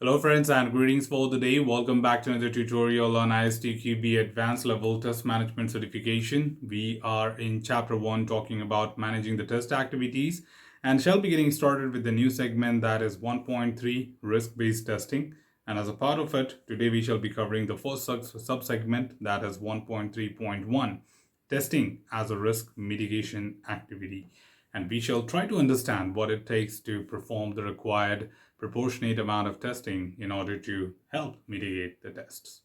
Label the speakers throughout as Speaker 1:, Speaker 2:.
Speaker 1: Hello friends and greetings for the day. Welcome back to another tutorial on ISTQB Advanced Level Test Management Certification. We are in Chapter 1 talking about managing the test activities and shall be getting started with the new segment that is 1.3 Risk-Based Testing. And as a part of it, today we shall be covering the first sub-segment that is 1.3.1 Testing as a Risk Mitigation Activity. And we shall try to understand what it takes to perform the required proportionate amount of testing in order to help mitigate the tests.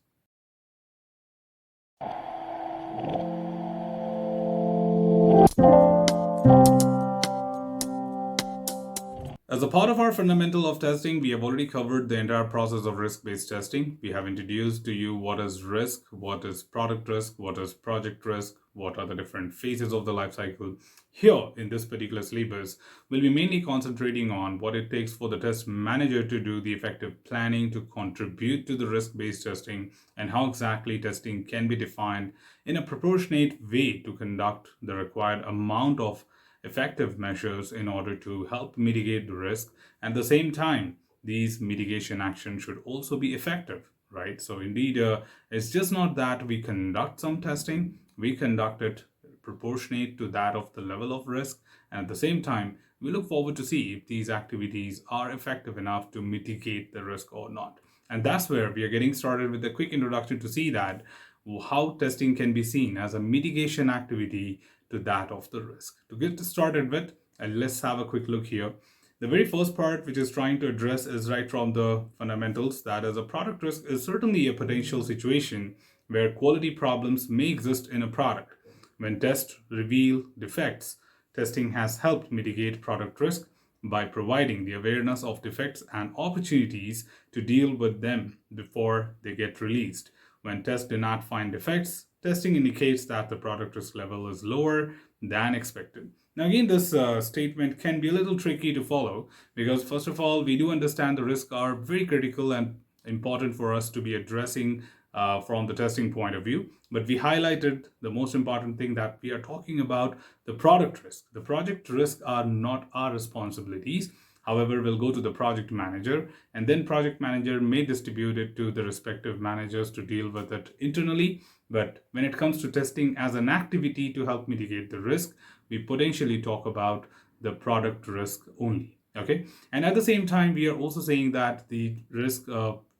Speaker 1: As a part of our fundamental of testing, we have already covered the entire process of risk-based testing. We have introduced to you what is risk, what is product risk, what is project risk, what are the different phases of the life cycle. Here in this particular syllabus, we'll be mainly concentrating on what it takes for the test manager to do the effective planning to contribute to the risk-based testing and how exactly testing can be defined in a proportionate way to conduct the required amount of effective measures in order to help mitigate the risk. At the same time, these mitigation actions should also be effective, right? So indeed, it's just not that we conduct some testing, we conduct it proportionate to that of the level of risk. And at the same time, we look forward to see if these activities are effective enough to mitigate the risk or not. And that's where we are getting started with a quick introduction to see that how testing can be seen as a mitigation activity to that of the risk. To get started with, let's have a quick look here. The very first part which is trying to address is right from the fundamentals, that is, a product risk is certainly a potential situation where quality problems may exist in a product. When tests reveal defects, testing has helped mitigate product risk by providing the awareness of defects and opportunities to deal with them before they get released. When tests do not find defects, testing indicates that the product risk level is lower than expected. Now again, this statement can be a little tricky to follow because first of all, we do understand the risks are very critical and important for us to be addressing from the testing point of view. But we highlighted the most important thing that we are talking about the product risk. The project risk are not our responsibilities. However, we'll go to the project manager and then project manager may distribute it to the respective managers to deal with it internally. But when it comes to testing as an activity to help mitigate the risk, we potentially talk about the product risk only. Okay. And at the same time, we are also saying that the risk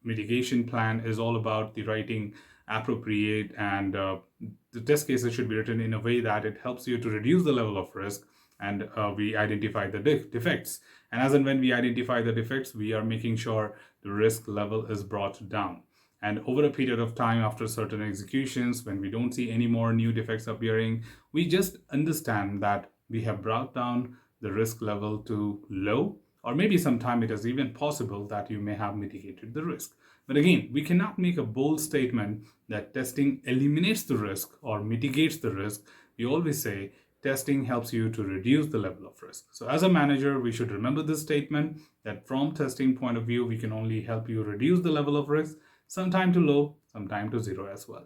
Speaker 1: mitigation plan is all about the writing appropriate and the test cases should be written in a way that it helps you to reduce the level of risk and we identify the defects. And as and when we identify the defects, we are making sure the risk level is brought down. And over a period of time, after certain executions, when we don't see any more new defects appearing, we just understand that we have brought down the risk level to low, or maybe sometime it is even possible that you may have mitigated the risk. But again, we cannot make a bold statement that testing eliminates the risk or mitigates the risk. We always say testing helps you to reduce the level of risk. So as a manager, we should remember this statement that from testing point of view, we can only help you reduce the level of risk, sometime to low, sometime to zero as well.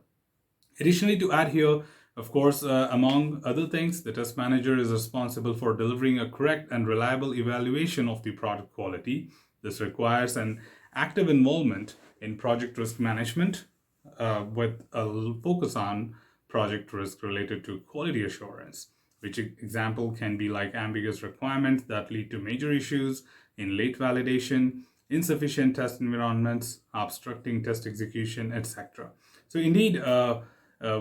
Speaker 1: Additionally, to add here, of course, among other things, the test manager is responsible for delivering a correct and reliable evaluation of the product quality. This requires an active involvement in project risk management with a focus on project risk related to quality assurance, which example can be like ambiguous requirements that lead to major issues in late validation, insufficient test environments, obstructing test execution, etc. So indeed,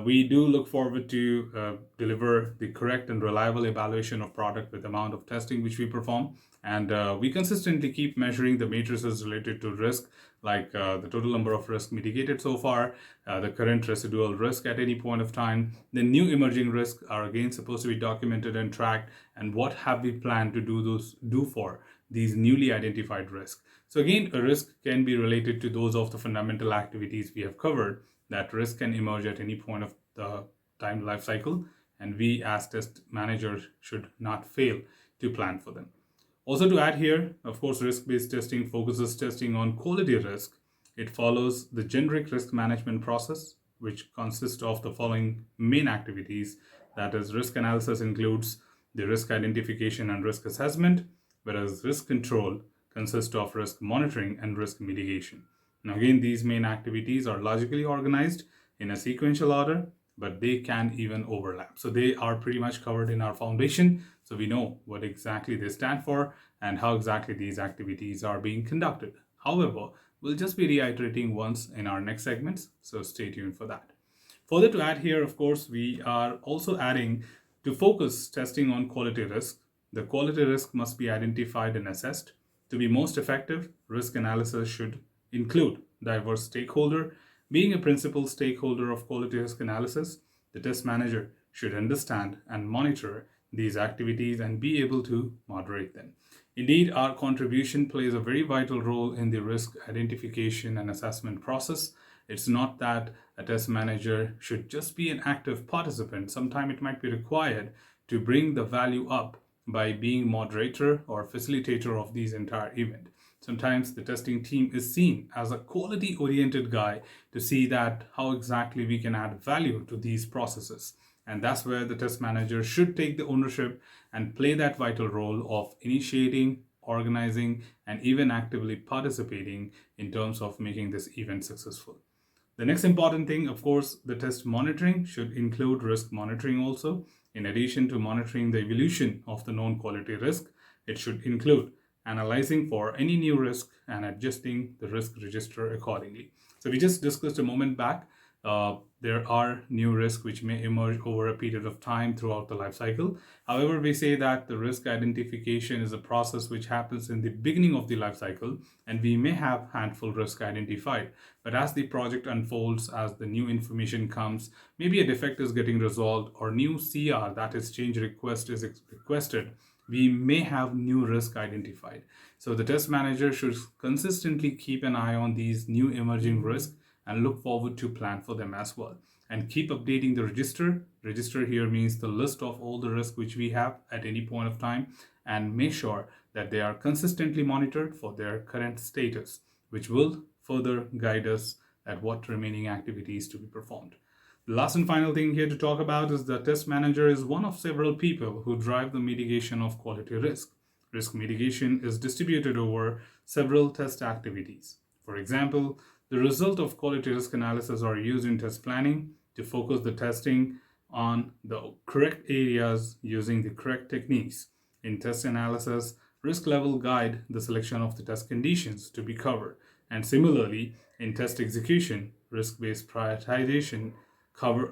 Speaker 1: we do look forward to deliver the correct and reliable evaluation of product with the amount of testing which we perform. And we consistently keep measuring the matrices related to risk, like the total number of risk mitigated so far, the current residual risk at any point of time. The new emerging risks are again supposed to be documented and tracked. And what have we planned to do for these newly identified risks? So again, a risk can be related to those of the fundamental activities we have covered. That risk can emerge at any point of the time life cycle, and we as test managers should not fail to plan for them. Also to add here, of course, risk-based testing focuses testing on quality risk. It follows the generic risk management process, which consists of the following main activities. That is, risk analysis includes the risk identification and risk assessment, whereas risk control consist of risk monitoring and risk mitigation. Now again, these main activities are logically organized in a sequential order, but they can even overlap. So they are pretty much covered in our foundation, so we know what exactly they stand for and how exactly these activities are being conducted. However, we'll just be reiterating once in our next segments, so stay tuned for that. Further to add here, of course, we are also adding to focus testing on quality risk. The quality risk must be identified and assessed. To be most effective, risk analysis should include diverse stakeholder. Being a principal stakeholder of quality risk analysis, the test manager should understand and monitor these activities and be able to moderate them. Indeed, our contribution plays a very vital role in the risk identification and assessment process. It's not that a test manager should just be an active participant. Sometimes it might be required to bring the value up by being moderator or facilitator of these entire event. Sometimes the testing team is seen as a quality-oriented guy to see that how exactly we can add value to these processes. And that's where the test manager should take the ownership and play that vital role of initiating, organizing, and even actively participating in terms of making this event successful. The next important thing, of course, the test monitoring should include risk monitoring also. In addition to monitoring the evolution of the known quality risk, it should include analyzing for any new risk and adjusting the risk register accordingly. So we just discussed a moment back, there are new risks which may emerge over a period of time throughout the life cycle. However, we say that the risk identification is a process which happens in the beginning of the life cycle, and we may have handful risk identified. But as the project unfolds, as the new information comes, maybe a defect is getting resolved or new CR, that is change request, is requested, we may have new risk identified. So the test manager should consistently keep an eye on these new emerging risks and look forward to plan for them as well. And keep updating the register. Register here means the list of all the risks which we have at any point of time, and make sure that they are consistently monitored for their current status, which will further guide us at what remaining activities to be performed. The last and final thing here to talk about is the test manager is one of several people who drive the mitigation of quality risk. Risk mitigation is distributed over several test activities. For example, the result of quality risk analysis are used in test planning to focus the testing on the correct areas using the correct techniques. In test analysis, risk level guide the selection of the test conditions to be covered. And similarly, in test execution, risk-based prioritization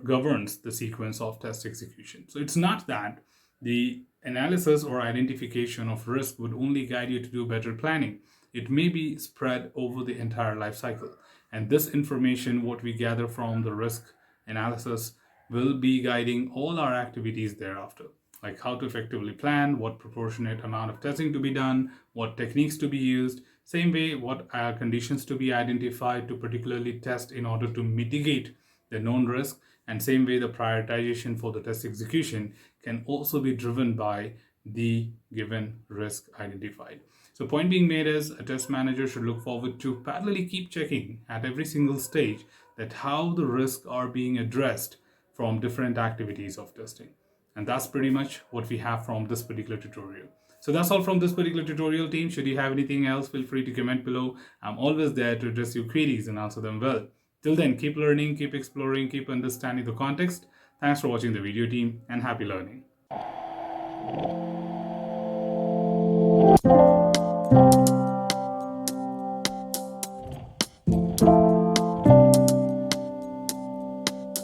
Speaker 1: governs the sequence of test execution. So it's not that the analysis or identification of risk would only guide you to do better planning. It may be spread over the entire life cycle. And this information, what we gather from the risk analysis, will be guiding all our activities thereafter, like how to effectively plan, what proportionate amount of testing to be done, what techniques to be used, same way what conditions to be identified to particularly test in order to mitigate the known risk, and same way the prioritization for the test execution can also be driven by the given risk identified. So point being made is a test manager should look forward to parallelly keep checking at every single stage that how the risks are being addressed from different activities of testing. And that's pretty much what we have from this particular tutorial. So that's all from this particular tutorial, team. Should you have anything else, feel free to comment below. I'm always there to address your queries and answer them well. Till then, keep learning, keep exploring, keep understanding the context. Thanks for watching the video, team, and happy learning.